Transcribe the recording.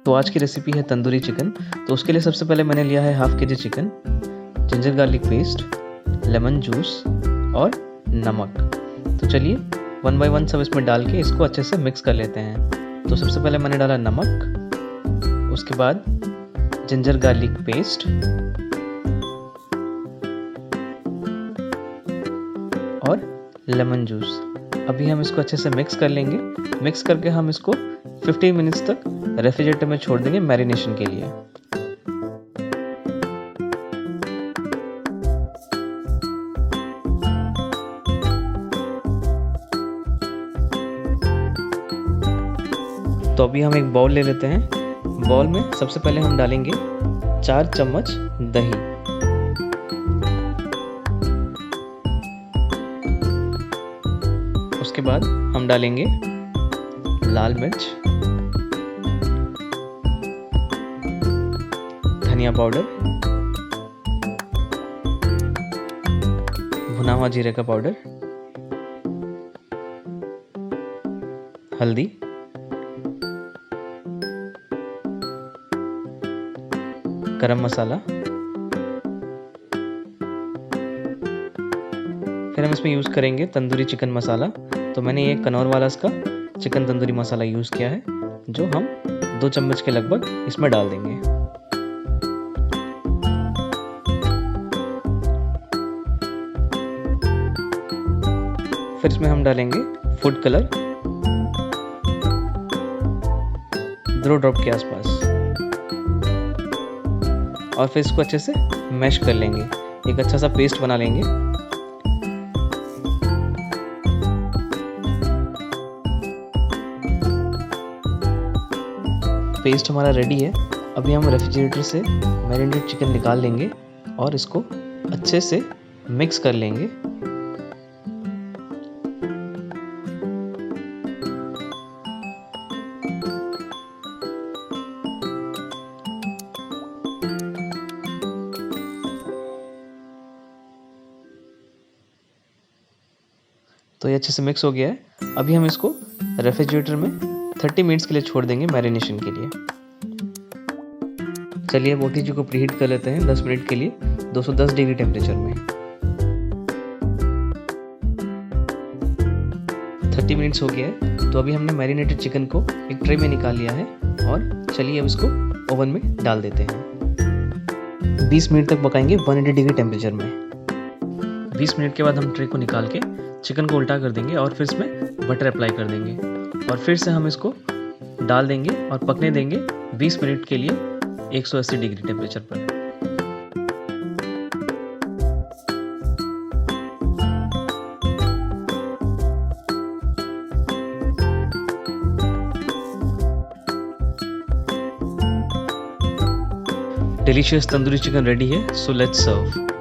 तो आज की रेसिपी है तंदूरी चिकन। तो उसके लिए सबसे पहले मैंने लिया है half KG chicken, ginger garlic paste, lemon juice और नमक। तो चलिए वन बाय वन सब इसमें डाल के इसको अच्छे से मिक्स कर लेते हैं। तो सबसे पहले मैंने डाला नमक, उसके बाद जिंजर गार्लिक पेस्ट और लेमन जूस। अभी हम इसको अच्छे से मिक्स कर लेंगे। मिक्स करके हम इसको 15 मिनट्स तक रेफ्रिजरेटर में छोड़ देंगे मैरिनेशन के लिए। तो अभी हम एक बाउल ले लेते हैं। बाउल में सबसे पहले हम डालेंगे 4 चम्मच दही, उसके बाद हम डालेंगे लाल मिर्च, धनिया पाउडर, भुना हुआ जीरे का पाउडर, हल्दी, गरम मसाला। फिर हम इसमें यूज़ करेंगे तंदूरी चिकन मसाला। तो मैंने ये कनौर वाला का चिकन तंदूरी मसाला यूज़ किया है, जो हम 2 चम्मच के लगभग इसमें डाल देंगे। फिर इसमें हम डालेंगे फूड कलर 2 ड्रॉप के आसपास, और फिर इसको अच्छे से मैश कर लेंगे, एक अच्छा सा पेस्ट बना लेंगे। पेस्ट हमारा रेडी है। अभी हम रेफ्रिजरेटर से मैरिनेटेड चिकन निकाल लेंगे और इसको अच्छे से मिक्स कर लेंगे। तो ये अच्छे से मिक्स हो गया है। अभी हम इसको रेफ्रिजरेटर में 30 मिनट्स के लिए छोड़ देंगे मैरिनेशन के लिए। चलिए बोटी जी को प्रीहीट कर लेते हैं 10 मिनट के लिए 210 डिग्री टेम्परेचर में। 30 मिनट्स हो गया है। तो अभी हमने मैरिनेटेड चिकन को एक ट्रे में निकाल लिया है और चलिए अब इसको ओवन में डाल देते हैं। 20 मिनट तक पकाएंगे 180 डिग्री टेम्परेचर में। 20 मिनट के बाद हम ट्रे को निकाल के चिकन को उल्टा कर देंगे और फिर इसमें बटर अप्लाई कर देंगे और फिर से हम इसको डाल देंगे और पकने देंगे 20 मिनट के लिए 180 डिग्री टेम्परेचर पर। डिलीशियस तंदूरी चिकन रेडी है। So let's serve.